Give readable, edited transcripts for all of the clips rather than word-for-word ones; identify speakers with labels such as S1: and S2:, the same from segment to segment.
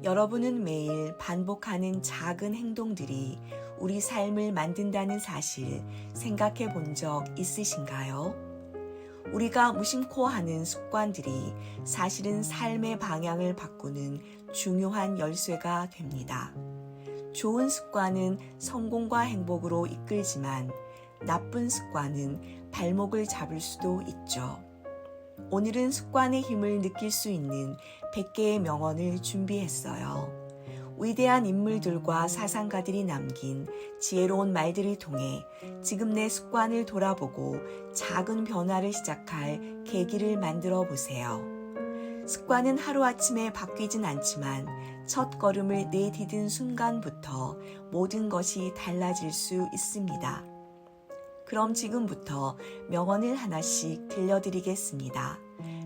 S1: 여러분은 매일 반복하는 작은 행동들이 우리 삶을 만든다는 사실 생각해 본 적 있으신가요? 우리가 무심코 하는 습관들이 사실은 삶의 방향을 바꾸는 중요한 열쇠가 됩니다. 좋은 습관은 성공과 행복으로 이끌지만 나쁜 습관은 발목을 잡을 수도 있죠. 오늘은 습관의 힘을 느낄 수 있는 100개의 명언을 준비했어요. 위대한 인물들과 사상가들이 남긴 지혜로운 말들을 통해 지금 내 습관을 돌아보고 작은 변화를 시작할 계기를 만들어 보세요. 습관은 하루아침에 바뀌진 않지만 첫 걸음을 내디딘 순간부터 모든 것이 달라질 수 있습니다. 그럼 지금부터 명언을 하나씩 들려드리겠습니다.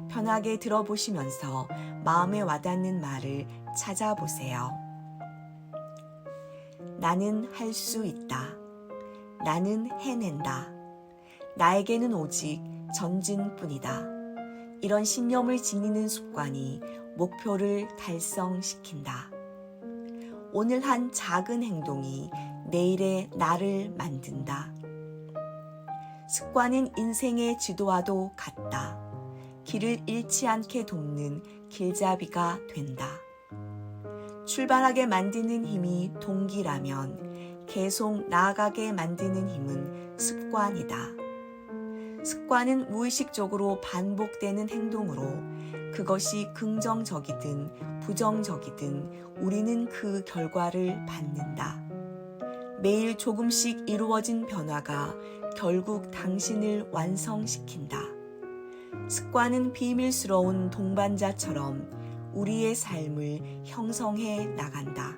S1: 편하게 들어보시면서 마음에 와닿는 말을 찾아보세요. 나는 할 수 있다. 나는 해낸다. 나에게는 오직 전진뿐이다. 이런 신념을 지니는 습관이 목표를 달성시킨다. 오늘 한 작은 행동이 내일의 나를 만든다. 습관은 인생의 지도와도 같다. 길을 잃지 않게 돕는 길잡이가 된다. 출발하게 만드는 힘이 동기라면 계속 나아가게 만드는 힘은 습관이다. 습관은 무의식적으로 반복되는 행동으로 그것이 긍정적이든 부정적이든 우리는 그 결과를 받는다. 매일 조금씩 이루어진 변화가 결국 당신을 완성시킨다. 습관은 비밀스러운 동반자처럼 우리의 삶을 형성해 나간다.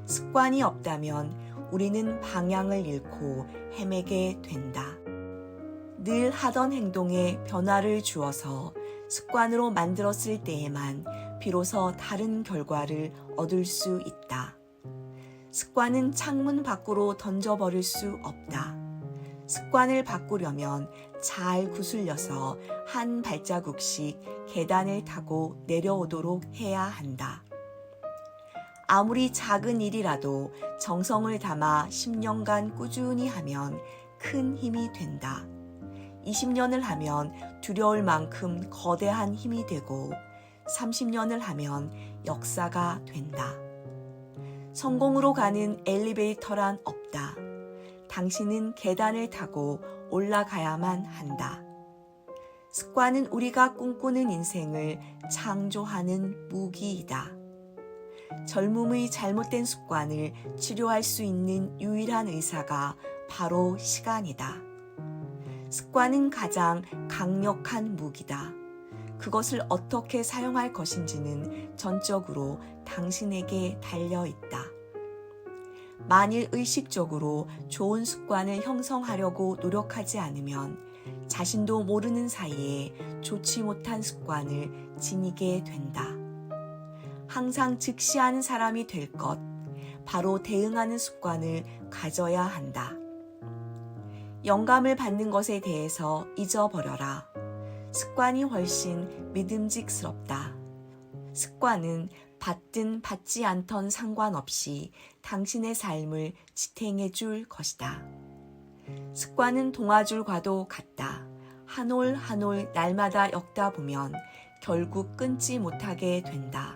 S1: 습관이 없다면 우리는 방향을 잃고 헤매게 된다. 늘 하던 행동에 변화를 주어서 습관으로 만들었을 때에만 비로소 다른 결과를 얻을 수 있다. 습관은 창문 밖으로 던져버릴 수 없다. 습관을 바꾸려면 잘 구슬려서 한 발자국씩 계단을 타고 내려오도록 해야 한다. 아무리 작은 일이라도 정성을 담아 10년간 꾸준히 하면 큰 힘이 된다. 20년을 하면 두려울 만큼 거대한 힘이 되고 30년을 하면 역사가 된다. 성공으로 가는 엘리베이터란 없다. 당신은 계단을 타고 올라가야만 한다. 습관은 우리가 꿈꾸는 인생을 창조하는 무기이다. 젊음의 잘못된 습관을 치료할 수 있는 유일한 의사가 바로 시간이다. 습관은 가장 강력한 무기다. 그것을 어떻게 사용할 것인지는 전적으로 당신에게 달려있다. 만일 의식적으로 좋은 습관을 형성하려고 노력하지 않으면 자신도 모르는 사이에 좋지 못한 습관을 지니게 된다. 항상 즉시하는 사람이 될 것, 바로 대응하는 습관을 가져야 한다. 영감을 받는 것에 대해서 잊어버려라. 습관이 훨씬 믿음직스럽다. 습관은 받든 받지 않던 상관없이 당신의 삶을 지탱해 줄 것이다. 습관은 동아줄과도 같다. 한 올 한 올 날마다 엮다 보면 결국 끊지 못하게 된다.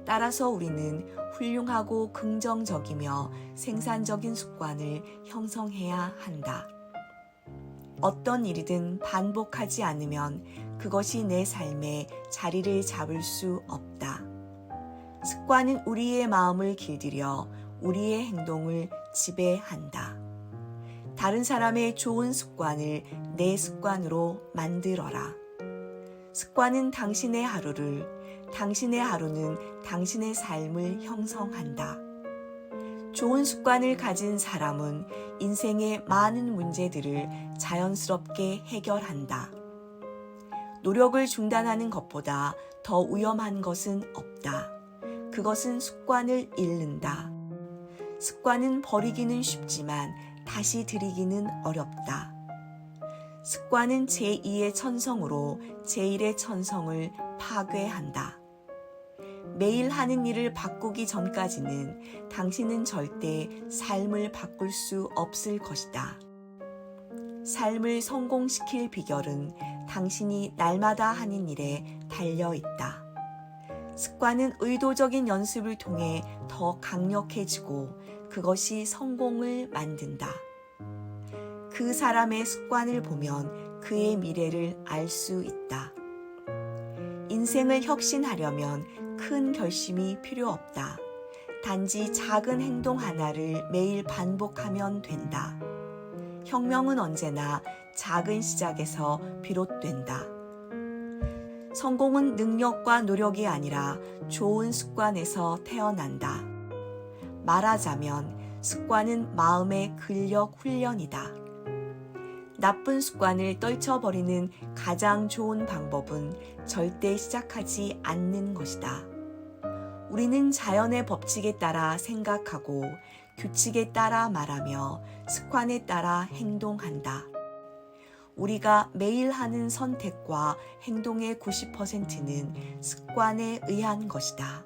S1: 따라서 우리는 훌륭하고 긍정적이며 생산적인 습관을 형성해야 한다. 어떤 일이든 반복하지 않으면 그것이 내 삶에 자리를 잡을 수 없다. 습관은 우리의 마음을 길들여 우리의 행동을 지배한다. 다른 사람의 좋은 습관을 내 습관으로 만들어라. 습관은 당신의 하루를, 당신의 하루는 당신의 삶을 형성한다. 좋은 습관을 가진 사람은 인생의 많은 문제들을 자연스럽게 해결한다. 노력을 중단하는 것보다 더 위험한 것은 없다. 그것은 습관을 잃는다. 습관은 버리기는 쉽지만 다시 들이기는 어렵다. 습관은 제2의 천성으로 제1의 천성을 파괴한다. 매일 하는 일을 바꾸기 전까지는 당신은 절대 삶을 바꿀 수 없을 것이다. 삶을 성공시킬 비결은 당신이 날마다 하는 일에 달려 있다. 습관은 의도적인 연습을 통해 더 강력해지고 그것이 성공을 만든다. 그 사람의 습관을 보면 그의 미래를 알 수 있다. 인생을 혁신하려면 큰 결심이 필요 없다. 단지 작은 행동 하나를 매일 반복하면 된다. 혁명은 언제나 작은 시작에서 비롯된다. 성공은 능력과 노력이 아니라 좋은 습관에서 태어난다. 말하자면 습관은 마음의 근력 훈련이다. 나쁜 습관을 떨쳐버리는 가장 좋은 방법은 절대 시작하지 않는 것이다. 우리는 자연의 법칙에 따라 생각하고 규칙에 따라 말하며 습관에 따라 행동한다. 우리가 매일 하는 선택과 행동의 90%는 습관에 의한 것이다.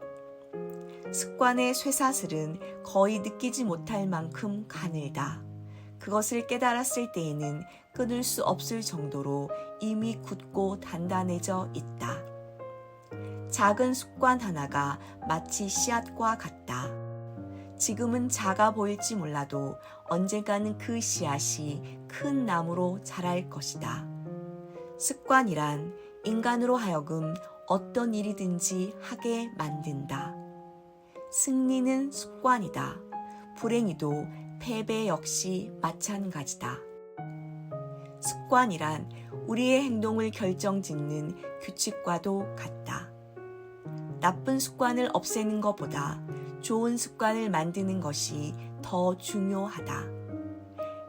S1: 습관의 쇠사슬은 거의 느끼지 못할 만큼 가늘다. 그것을 깨달았을 때에는 끊을 수 없을 정도로 이미 굳고 단단해져 있다. 작은 습관 하나가 마치 씨앗과 같다. 지금은 작아 보일지 몰라도 언젠가는 그 씨앗이 큰 나무로 자랄 것이다. 습관이란 인간으로 하여금 어떤 일이든지 하게 만든다. 승리는 습관이다. 불행이도 패배 역시 마찬가지다. 습관이란 우리의 행동을 결정짓는 규칙과도 같다. 나쁜 습관을 없애는 것보다 좋은 습관을 만드는 것이 더 중요하다.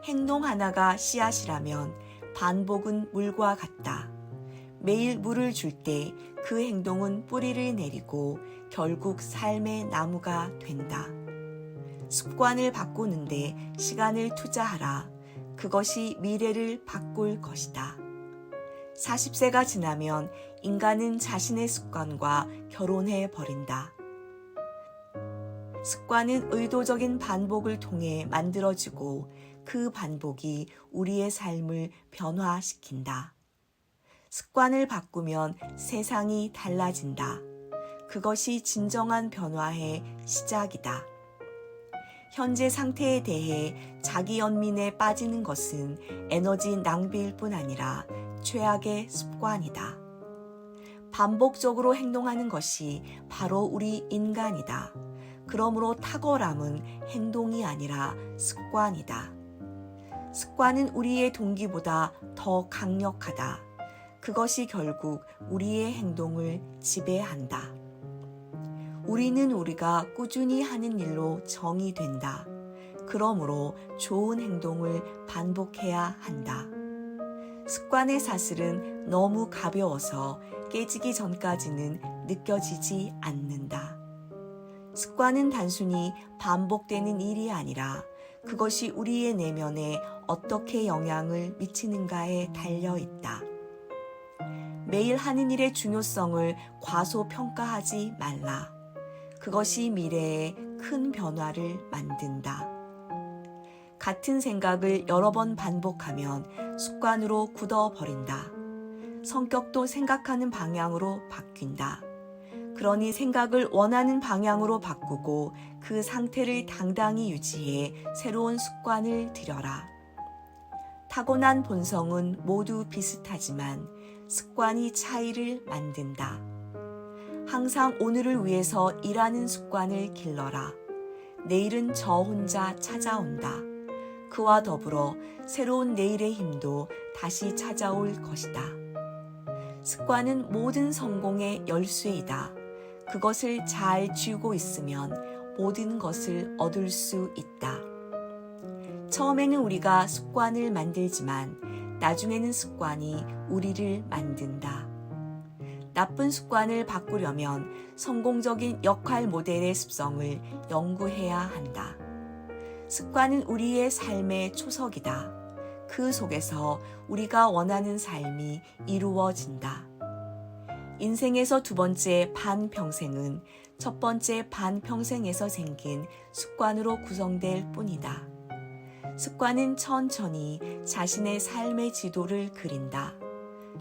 S1: 행동 하나가 씨앗이라면 반복은 물과 같다. 매일 물을 줄 때 그 행동은 뿌리를 내리고 결국 삶의 나무가 된다. 습관을 바꾸는데 시간을 투자하라. 그것이 미래를 바꿀 것이다. 40세가 지나면 인간은 자신의 습관과 결혼해 버린다. 습관은 의도적인 반복을 통해 만들어지고 그 반복이 우리의 삶을 변화시킨다. 습관을 바꾸면 세상이 달라진다. 그것이 진정한 변화의 시작이다. 현재 상태에 대해 자기 연민에 빠지는 것은 에너지 낭비일 뿐 아니라 최악의 습관이다. 반복적으로 행동하는 것이 바로 우리 인간이다. 그러므로 탁월함은 행동이 아니라 습관이다. 습관은 우리의 동기보다 더 강력하다. 그것이 결국 우리의 행동을 지배한다. 우리는 우리가 꾸준히 하는 일로 정의된다. 그러므로 좋은 행동을 반복해야 한다. 습관의 사슬은 너무 가벼워서 깨지기 전까지는 느껴지지 않는다. 습관은 단순히 반복되는 일이 아니라 그것이 우리의 내면에 어떻게 영향을 미치는가에 달려 있다. 매일 하는 일의 중요성을 과소평가하지 말라. 그것이 미래에 큰 변화를 만든다. 같은 생각을 여러 번 반복하면 습관으로 굳어버린다. 성격도 생각하는 방향으로 바뀐다. 그러니 생각을 원하는 방향으로 바꾸고 그 상태를 당당히 유지해 새로운 습관을 들여라. 타고난 본성은 모두 비슷하지만 습관이 차이를 만든다. 항상 오늘을 위해서 일하는 습관을 길러라. 내일은 저 혼자 찾아온다. 그와 더불어 새로운 내일의 힘도 다시 찾아올 것이다. 습관은 모든 성공의 열쇠이다. 그것을 잘 쥐고 있으면 모든 것을 얻을 수 있다. 처음에는 우리가 습관을 만들지만 나중에는 습관이 우리를 만든다. 나쁜 습관을 바꾸려면 성공적인 역할 모델의 습성을 연구해야 한다. 습관은 우리의 삶의 초석이다. 그 속에서 우리가 원하는 삶이 이루어진다. 인생에서 두 번째 반평생은 첫 번째 반평생에서 생긴 습관으로 구성될 뿐이다. 습관은 천천히 자신의 삶의 지도를 그린다.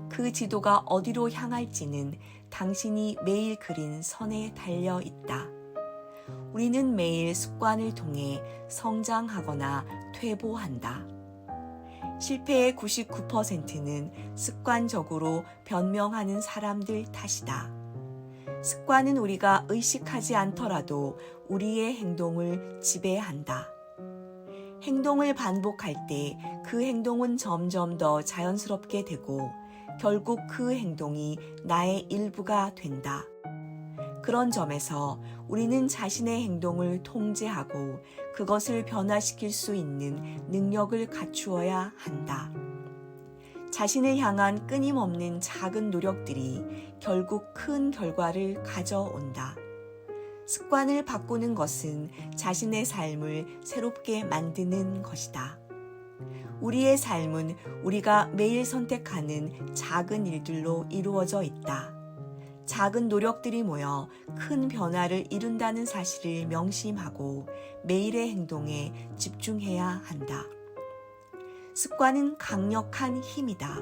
S1: 그 지도가 어디로 향할지는 당신이 매일 그린 선에 달려 있다. 우리는 매일 습관을 통해 성장하거나 퇴보한다. 실패의 99%는 습관적으로 변명하는 사람들 탓이다. 습관은 우리가 의식하지 않더라도 우리의 행동을 지배한다. 행동을 반복할 때 그 행동은 점점 더 자연스럽게 되고 결국 그 행동이 나의 일부가 된다. 그런 점에서 우리는 자신의 행동을 통제하고 그것을 변화시킬 수 있는 능력을 갖추어야 한다. 자신을 향한 끊임없는 작은 노력들이 결국 큰 결과를 가져온다. 습관을 바꾸는 것은 자신의 삶을 새롭게 만드는 것이다. 우리의 삶은 우리가 매일 선택하는 작은 일들로 이루어져 있다. 작은 노력들이 모여 큰 변화를 이룬다는 사실을 명심하고 매일의 행동에 집중해야 한다. 습관은 강력한 힘이다.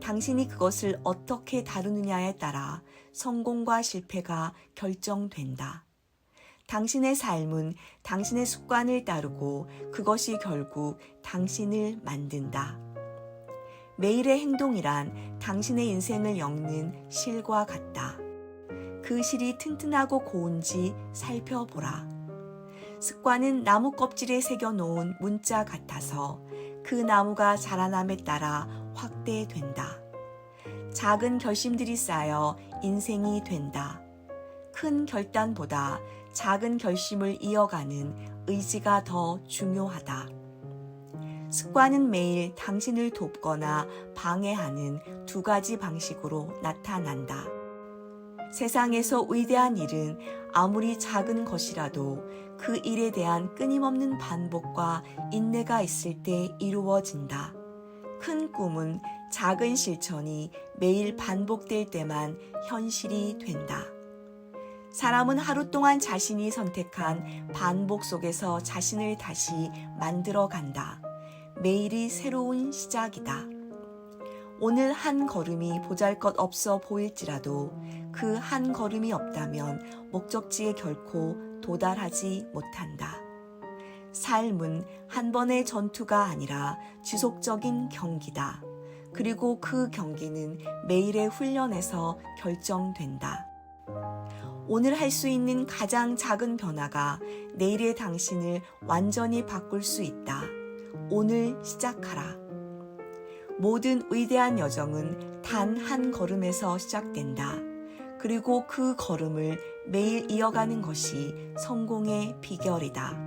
S1: 당신이 그것을 어떻게 다루느냐에 따라 성공과 실패가 결정된다. 당신의 삶은 당신의 습관을 따르고 그것이 결국 당신을 만든다. 매일의 행동이란 당신의 인생을 엮는 실과 같다. 그 실이 튼튼하고 고운지 살펴보라. 습관은 나무 껍질에 새겨놓은 문자 같아서 그 나무가 자라남에 따라 확대된다. 작은 결심들이 쌓여 인생이 된다. 큰 결단보다 작은 결심을 이어가는 의지가 더 중요하다. 습관은 매일 당신을 돕거나 방해하는 두 가지 방식으로 나타난다. 세상에서 위대한 일은 아무리 작은 것이라도 그 일에 대한 끊임없는 반복과 인내가 있을 때 이루어진다. 큰 꿈은 작은 실천이 매일 반복될 때만 현실이 된다. 사람은 하루 동안 자신이 선택한 반복 속에서 자신을 다시 만들어 간다. 매일이 새로운 시작이다. 오늘 한 걸음이 보잘것없어 보일지라도 그 한 걸음이 없다면 목적지에 결코 도달하지 못한다. 삶은 한 번의 전투가 아니라 지속적인 경기다. 그리고 그 경기는 매일의 훈련에서 결정된다. 오늘 할 수 있는 가장 작은 변화가 내일의 당신을 완전히 바꿀 수 있다. 오늘 시작하라. 모든 위대한 여정은 단 한 걸음에서 시작된다. 그리고 그 걸음을 매일 이어가는 것이 성공의 비결이다.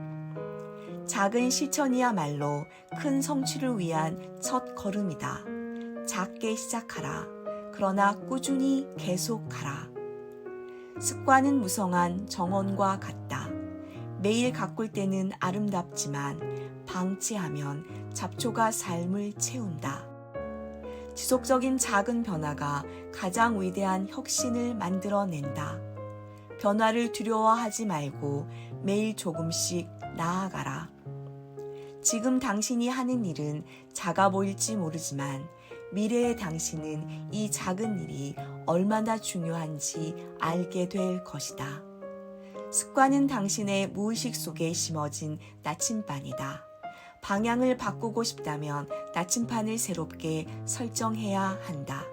S1: 작은 실천이야말로 큰 성취를 위한 첫 걸음이다. 작게 시작하라. 그러나 꾸준히 계속하라. 습관은 무성한 정원과 같다. 매일 가꿀 때는 아름답지만 방치하면 잡초가 삶을 채운다. 지속적인 작은 변화가 가장 위대한 혁신을 만들어낸다. 변화를 두려워하지 말고 매일 조금씩 나아가라. 지금 당신이 하는 일은 작아 보일지 모르지만 미래의 당신은 이 작은 일이 얼마나 중요한지 알게 될 것이다. 습관은 당신의 무의식 속에 심어진 나침반이다. 방향을 바꾸고 싶다면 나침반을 새롭게 설정해야 한다.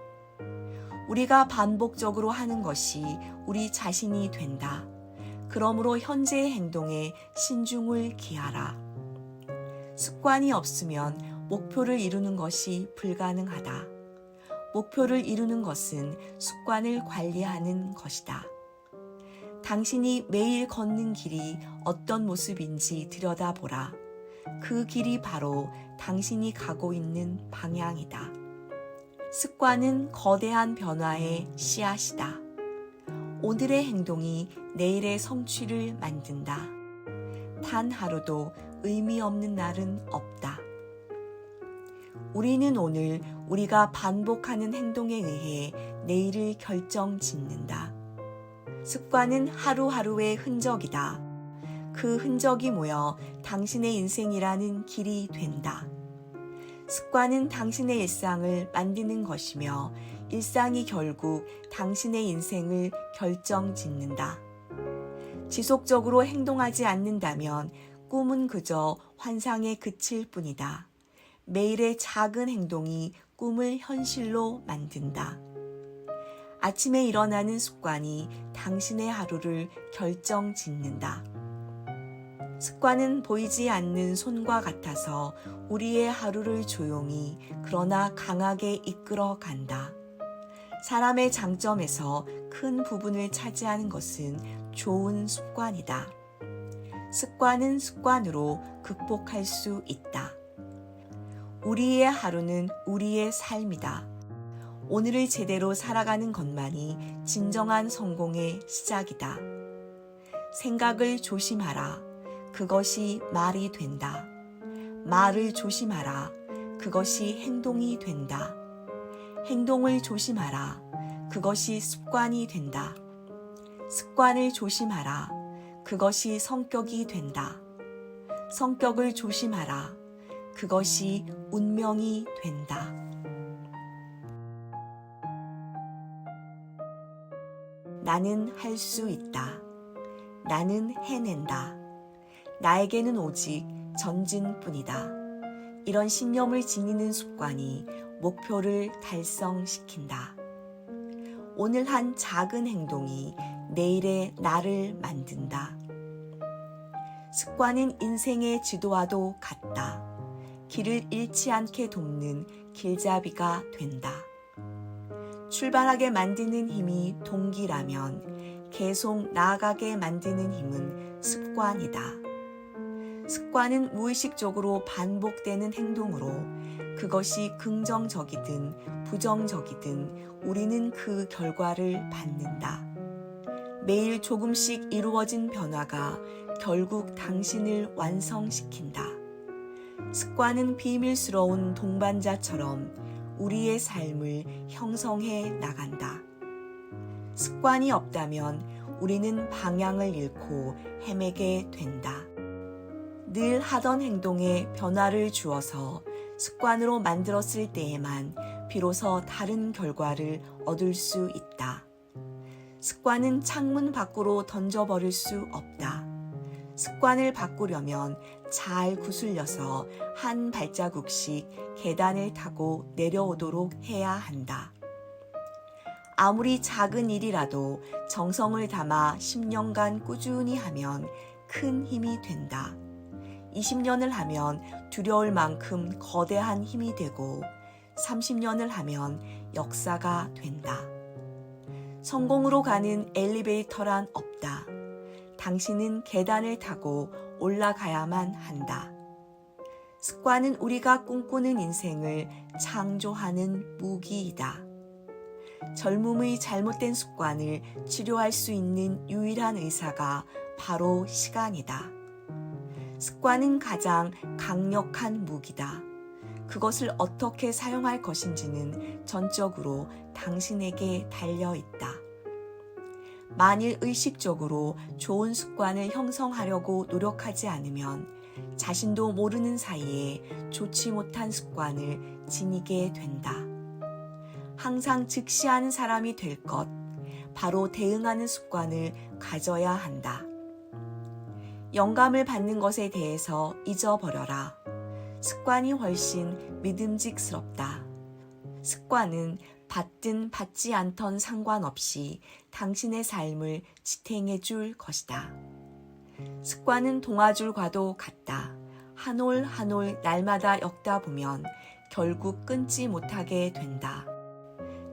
S1: 우리가 반복적으로 하는 것이 우리 자신이 된다. 그러므로 현재의 행동에 신중을 기하라. 습관이 없으면 목표를 이루는 것이 불가능하다. 목표를 이루는 것은 습관을 관리하는 것이다. 당신이 매일 걷는 길이 어떤 모습인지 들여다보라. 그 길이 바로 당신이 가고 있는 방향이다. 습관은 거대한 변화의 씨앗이다. 오늘의 행동이 내일의 성취를 만든다. 단 하루도 의미 없는 날은 없다. 우리는 오늘 우리가 반복하는 행동에 의해 내일을 결정짓는다. 습관은 하루하루의 흔적이다. 그 흔적이 모여 당신의 인생이라는 길이 된다. 습관은 당신의 일상을 만드는 것이며 일상이 결국 당신의 인생을 결정짓는다. 지속적으로 행동하지 않는다면 꿈은 그저 환상에 그칠 뿐이다. 매일의 작은 행동이 꿈을 현실로 만든다. 아침에 일어나는 습관이 당신의 하루를 결정짓는다. 습관은 보이지 않는 손과 같아서 우리의 하루를 조용히 그러나 강하게 이끌어 간다. 사람의 장점에서 큰 부분을 차지하는 것은 좋은 습관이다. 습관은 습관으로 극복할 수 있다. 우리의 하루는 우리의 삶이다. 오늘을 제대로 살아가는 것만이 진정한 성공의 시작이다. 생각을 조심하라. 그것이 말이 된다. 말을 조심하라. 그것이 행동이 된다. 행동을 조심하라. 그것이 습관이 된다. 습관을 조심하라. 그것이 성격이 된다. 성격을 조심하라. 그것이 운명이 된다. 나는 할 수 있다. 나는 해낸다. 나에게는 오직 전진뿐이다. 이런 신념을 지니는 습관이 목표를 달성시킨다. 오늘 한 작은 행동이 내일의 나를 만든다. 습관은 인생의 지도와도 같다. 길을 잃지 않게 돕는 길잡이가 된다. 출발하게 만드는 힘이 동기라면 계속 나아가게 만드는 힘은 습관이다. 습관은 무의식적으로 반복되는 행동으로 그것이 긍정적이든 부정적이든 우리는 그 결과를 받는다. 매일 조금씩 이루어진 변화가 결국 당신을 완성시킨다. 습관은 비밀스러운 동반자처럼 우리의 삶을 형성해 나간다. 습관이 없다면 우리는 방향을 잃고 헤매게 된다. 늘 하던 행동에 변화를 주어서 습관으로 만들었을 때에만 비로소 다른 결과를 얻을 수 있다. 습관은 창문 밖으로 던져버릴 수 없다. 습관을 바꾸려면 잘 구슬려서 한 발자국씩 계단을 타고 내려오도록 해야 한다. 아무리 작은 일이라도 정성을 담아 10년간 꾸준히 하면 큰 힘이 된다. 20년을 하면 두려울 만큼 거대한 힘이 되고 30년을 하면 역사가 된다. 성공으로 가는 엘리베이터란 없다. 당신은 계단을 타고 올라가야만 한다. 습관은 우리가 꿈꾸는 인생을 창조하는 무기이다. 젊음의 잘못된 습관을 치료할 수 있는 유일한 의사가 바로 시간이다. 습관은 가장 강력한 무기다. 그것을 어떻게 사용할 것인지는 전적으로 당신에게 달려있다. 만일 의식적으로 좋은 습관을 형성하려고 노력하지 않으면 자신도 모르는 사이에 좋지 못한 습관을 지니게 된다. 항상 즉시하는 사람이 될 것, 바로 대응하는 습관을 가져야 한다. 영감을 받는 것에 대해서 잊어버려라. 습관이 훨씬 믿음직스럽다. 습관은 받든 받지 않던 상관없이 당신의 삶을 지탱해 줄 것이다. 습관은 동아줄과도 같다. 한 올 한 올 날마다 엮다 보면 결국 끊지 못하게 된다.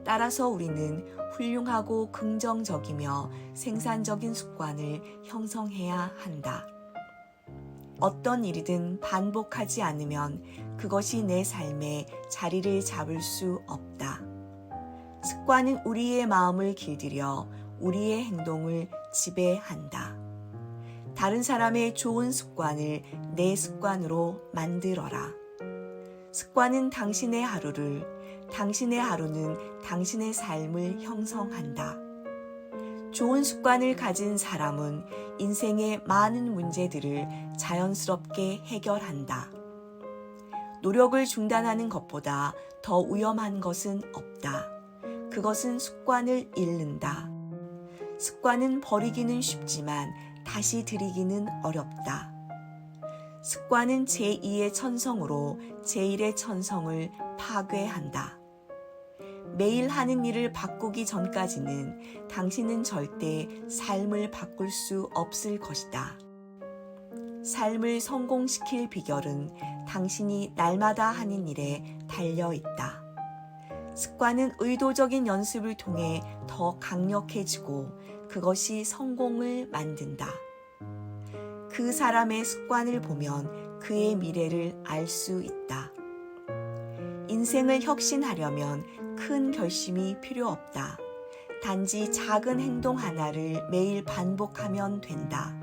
S1: 따라서 우리는 훌륭하고 긍정적이며 생산적인 습관을 형성해야 한다. 어떤 일이든 반복하지 않으면 그것이 내 삶에 자리를 잡을 수 없다. 습관은 우리의 마음을 길들여 우리의 행동을 지배한다. 다른 사람의 좋은 습관을 내 습관으로 만들어라. 습관은 당신의 하루를, 당신의 하루는 당신의 삶을 형성한다. 좋은 습관을 가진 사람은 인생의 많은 문제들을 자연스럽게 해결한다. 노력을 중단하는 것보다 더 위험한 것은 없다. 그것은 습관을 잃는다. 습관은 버리기는 쉽지만 다시 들이기는 어렵다. 습관은 제2의 천성으로 제1의 천성을 파괴한다. 매일 하는 일을 바꾸기 전까지는 당신은 절대 삶을 바꿀 수 없을 것이다. 삶을 성공시킬 비결은 당신이 날마다 하는 일에 달려 있다. 습관은 의도적인 연습을 통해 더 강력해지고 그것이 성공을 만든다. 그 사람의 습관을 보면 그의 미래를 알 수 있다. 인생을 혁신하려면 큰 결심이 필요 없다. 단지 작은 행동 하나를 매일 반복하면 된다.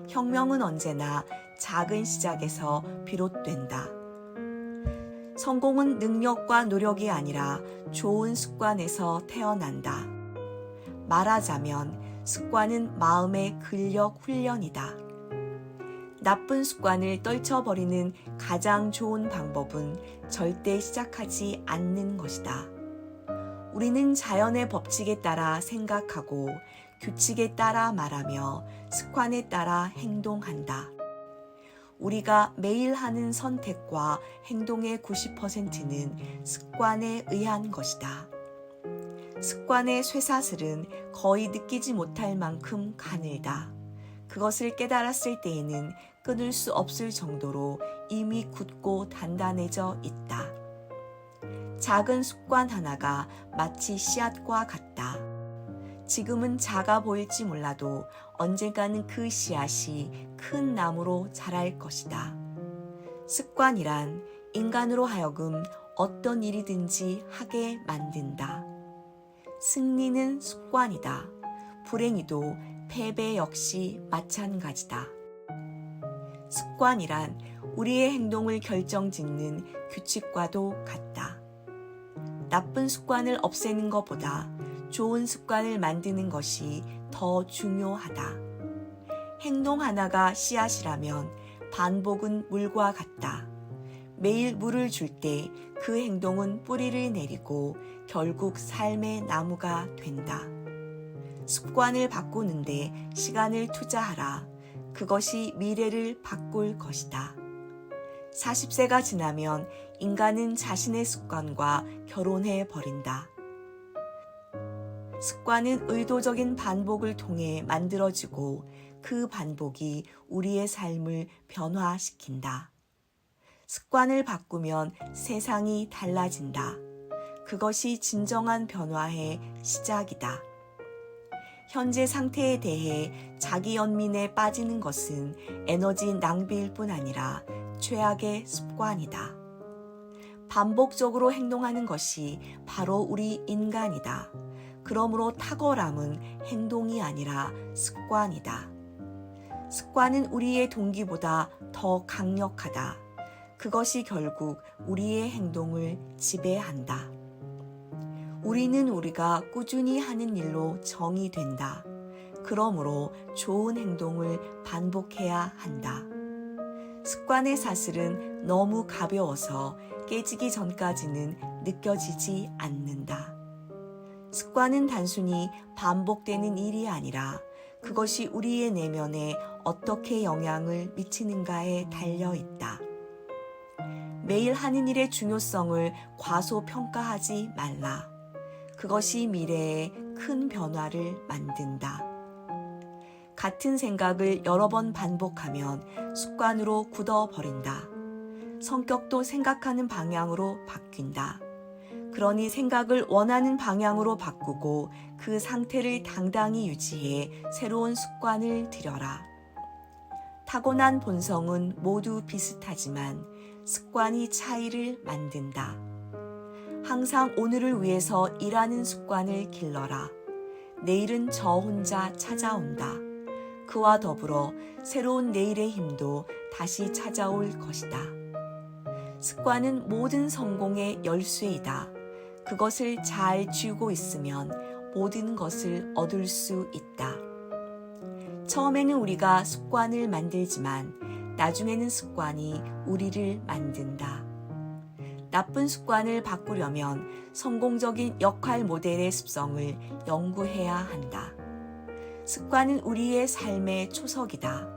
S1: 혁명은 언제나 작은 시작에서 비롯된다. 성공은 능력과 노력이 아니라 좋은 습관에서 태어난다. 말하자면 습관은 마음의 근력 훈련이다. 나쁜 습관을 떨쳐버리는 가장 좋은 방법은 절대 시작하지 않는 것이다. 우리는 자연의 법칙에 따라 생각하고 규칙에 따라 말하며 습관에 따라 행동한다. 우리가 매일 하는 선택과 행동의 90%는 습관에 의한 것이다. 습관의 쇠사슬은 거의 느끼지 못할 만큼 가늘다. 그것을 깨달았을 때에는 끊을 수 없을 정도로 이미 굳고 단단해져 있다. 작은 습관 하나가 마치 씨앗과 같다. 지금은 작아 보일지 몰라도 언젠가는 그 씨앗이 큰 나무로 자랄 것이다. 습관이란 인간으로 하여금 어떤 일이든지 하게 만든다. 승리는 습관이다. 불행이도 패배 역시 마찬가지다. 습관이란 우리의 행동을 결정짓는 규칙과도 같다. 나쁜 습관을 없애는 것보다 좋은 습관을 만드는 것이 더 중요하다. 행동 하나가 씨앗이라면 반복은 물과 같다. 매일 물을 줄 때 그 행동은 뿌리를 내리고 결국 삶의 나무가 된다. 습관을 바꾸는데 시간을 투자하라. 그것이 미래를 바꿀 것이다. 40세가 지나면 인간은 자신의 습관과 결혼해 버린다. 습관은 의도적인 반복을 통해 만들어지고 그 반복이 우리의 삶을 변화시킨다. 습관을 바꾸면 세상이 달라진다. 그것이 진정한 변화의 시작이다. 현재 상태에 대해 자기 연민에 빠지는 것은 에너지 낭비일 뿐 아니라 최악의 습관이다. 반복적으로 행동하는 것이 바로 우리 인간이다. 그러므로 탁월함은 행동이 아니라 습관이다. 습관은 우리의 동기보다 더 강력하다. 그것이 결국 우리의 행동을 지배한다. 우리는 우리가 꾸준히 하는 일로 정의된다. 그러므로 좋은 행동을 반복해야 한다. 습관의 사슬은 너무 가벼워서 깨지기 전까지는 느껴지지 않는다. 습관은 단순히 반복되는 일이 아니라 그것이 우리의 내면에 어떻게 영향을 미치는가에 달려 있다. 매일 하는 일의 중요성을 과소평가하지 말라. 그것이 미래에 큰 변화를 만든다. 같은 생각을 여러 번 반복하면 습관으로 굳어버린다. 성격도 생각하는 방향으로 바뀐다. 그러니 생각을 원하는 방향으로 바꾸고 그 상태를 당당히 유지해 새로운 습관을 들여라. 타고난 본성은 모두 비슷하지만 습관이 차이를 만든다. 항상 오늘을 위해서 일하는 습관을 길러라. 내일은 저 혼자 찾아온다. 그와 더불어 새로운 내일의 힘도 다시 찾아올 것이다. 습관은 모든 성공의 열쇠이다. 그것을 잘 쥐고 있으면 모든 것을 얻을 수 있다. 처음에는 우리가 습관을 만들지만 나중에는 습관이 우리를 만든다. 나쁜 습관을 바꾸려면 성공적인 역할 모델의 습성을 연구해야 한다. 습관은 우리의 삶의 초석이다.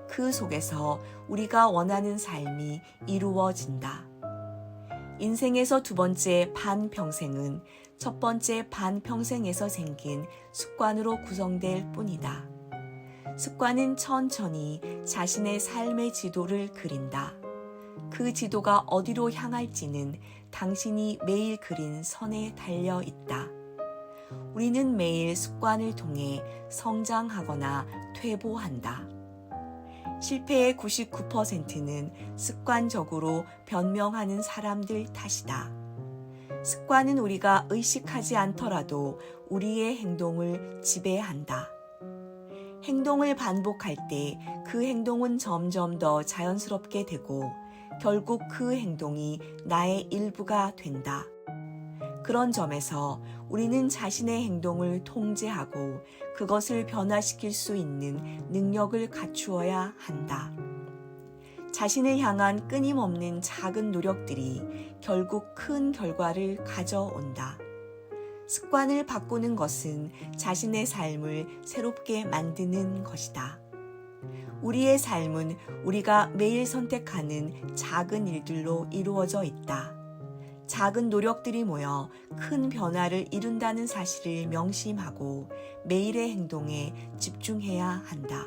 S1: 그 속에서 우리가 원하는 삶이 이루어진다. 인생에서 두 번째 반평생은 첫 번째 반평생에서 생긴 습관으로 구성될 뿐이다. 습관은 천천히 자신의 삶의 지도를 그린다. 그 지도가 어디로 향할지는 당신이 매일 그린 선에 달려 있다. 우리는 매일 습관을 통해 성장하거나 퇴보한다. 실패의 99%는 습관적으로 변명하는 사람들 탓이다. 습관은 우리가 의식하지 않더라도 우리의 행동을 지배한다. 행동을 반복할 때 그 행동은 점점 더 자연스럽게 되고 결국 그 행동이 나의 일부가 된다. 그런 점에서 우리는 자신의 행동을 통제하고 그것을 변화시킬 수 있는 능력을 갖추어야 한다. 자신을 향한 끊임없는 작은 노력들이 결국 큰 결과를 가져온다. 습관을 바꾸는 것은 자신의 삶을 새롭게 만드는 것이다. 우리의 삶은 우리가 매일 선택하는 작은 일들로 이루어져 있다. 작은 노력들이 모여 큰 변화를 이룬다는 사실을 명심하고 매일의 행동에 집중해야 한다.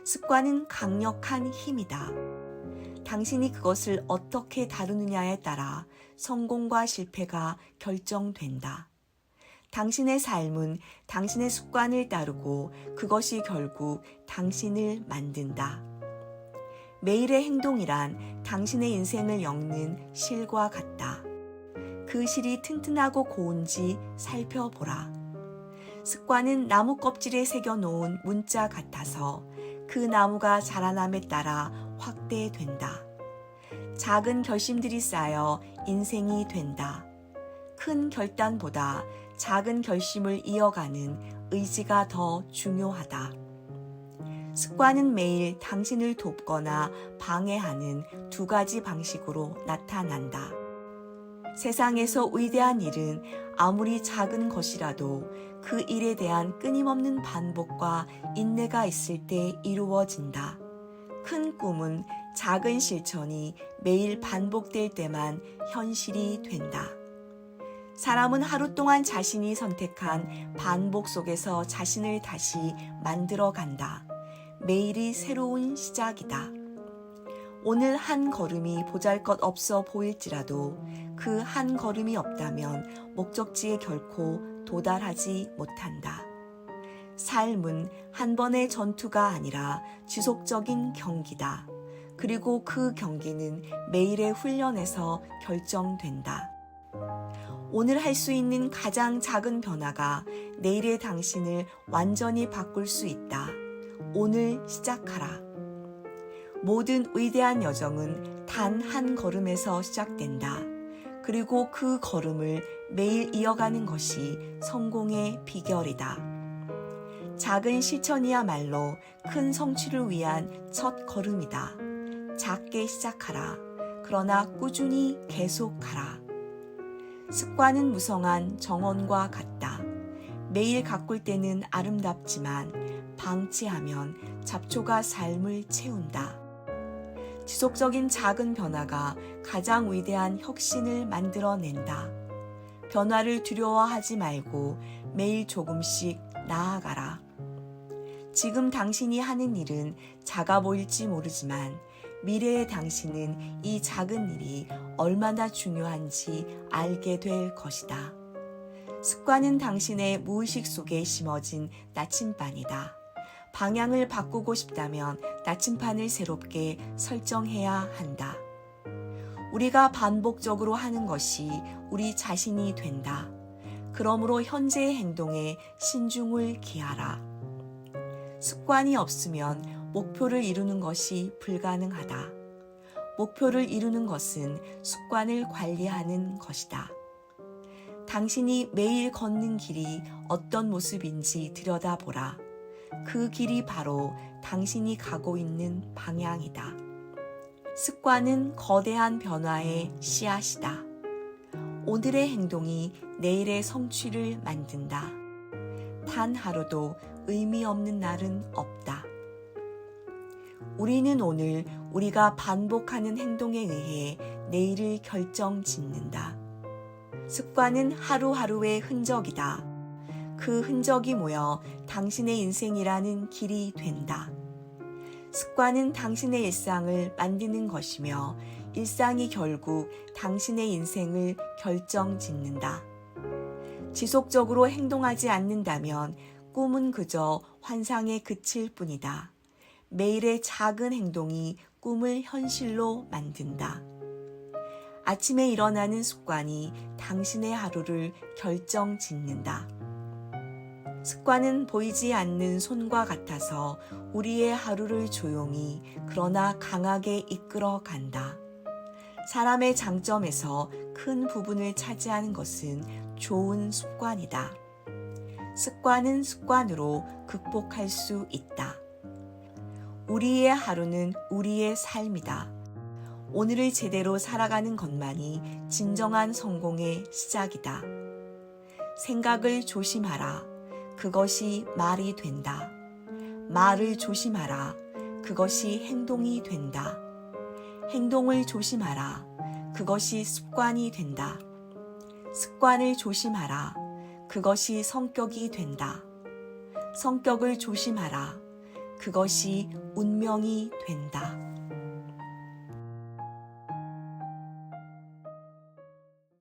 S1: 습관은 강력한 힘이다. 당신이 그것을 어떻게 다루느냐에 따라 성공과 실패가 결정된다. 당신의 삶은 당신의 습관을 따르고 그것이 결국 당신을 만든다. 매일의 행동이란 당신의 인생을 엮는 실과 같다. 그 실이 튼튼하고 고운지 살펴보라. 습관은 나무 껍질에 새겨놓은 문자 같아서 그 나무가 자라남에 따라 확대된다. 작은 결심들이 쌓여 인생이 된다. 큰 결단보다 작은 결심을 이어가는 의지가 더 중요하다. 습관은 매일 당신을 돕거나 방해하는 두 가지 방식으로 나타난다. 세상에서 위대한 일은 아무리 작은 것이라도 그 일에 대한 끊임없는 반복과 인내가 있을 때 이루어진다. 큰 꿈은 작은 실천이 매일 반복될 때만 현실이 된다. 사람은 하루 동안 자신이 선택한 반복 속에서 자신을 다시 만들어 간다. 매일이 새로운 시작이다. 오늘 한 걸음이 보잘것없어 보일지라도 그 한 걸음이 없다면 목적지에 결코 도달하지 못한다. 삶은 한 번의 전투가 아니라 지속적인 경기다. 그리고 그 경기는 매일의 훈련에서 결정된다. 오늘 할 수 있는 가장 작은 변화가 내일의 당신을 완전히 바꿀 수 있다. 오늘 시작하라. 모든 위대한 여정은 단 한 걸음에서 시작된다. 그리고 그 걸음을 매일 이어가는 것이 성공의 비결이다. 작은 실천이야말로 큰 성취를 위한 첫 걸음이다. 작게 시작하라. 그러나 꾸준히 계속하라. 습관은 무성한 정원과 같다. 매일 가꿀 때는 아름답지만 방치하면 잡초가 삶을 채운다. 지속적인 작은 변화가 가장 위대한 혁신을 만들어낸다. 변화를 두려워하지 말고 매일 조금씩 나아가라. 지금 당신이 하는 일은 작아 보일지 모르지만 미래의 당신은 이 작은 일이 얼마나 중요한지 알게 될 것이다. 습관은 당신의 무의식 속에 심어진 나침반이다. 방향을 바꾸고 싶다면 나침반을 새롭게 설정해야 한다. 우리가 반복적으로 하는 것이 우리 자신이 된다. 그러므로 현재의 행동에 신중을 기하라. 습관이 없으면 목표를 이루는 것이 불가능하다. 목표를 이루는 것은 습관을 관리하는 것이다. 당신이 매일 걷는 길이 어떤 모습인지 들여다보라. 그 길이 바로 당신이 가고 있는 방향이다. 습관은 거대한 변화의 씨앗이다. 오늘의 행동이 내일의 성취를 만든다. 단 하루도 의미 없는 날은 없다. 우리는 오늘 우리가 반복하는 행동에 의해 내일을 결정짓는다. 습관은 하루하루의 흔적이다. 그 흔적이 모여 당신의 인생이라는 길이 된다. 습관은 당신의 일상을 만드는 것이며 일상이 결국 당신의 인생을 결정짓는다. 지속적으로 행동하지 않는다면 꿈은 그저 환상에 그칠 뿐이다. 매일의 작은 행동이 꿈을 현실로 만든다. 아침에 일어나는 습관이 당신의 하루를 결정짓는다. 습관은 보이지 않는 손과 같아서 우리의 하루를 조용히 그러나 강하게 이끌어 간다. 사람의 장점에서 큰 부분을 차지하는 것은 좋은 습관이다. 습관은 습관으로 극복할 수 있다. 우리의 하루는 우리의 삶이다. 오늘을 제대로 살아가는 것만이 진정한 성공의 시작이다. 생각을 조심하라. 그것이 말이 된다. 말을 조심하라. 그것이 행동이 된다. 행동을 조심하라. 그것이 습관이 된다. 습관을 조심하라. 그것이 성격이 된다. 성격을 조심하라. 그것이 운명이 된다.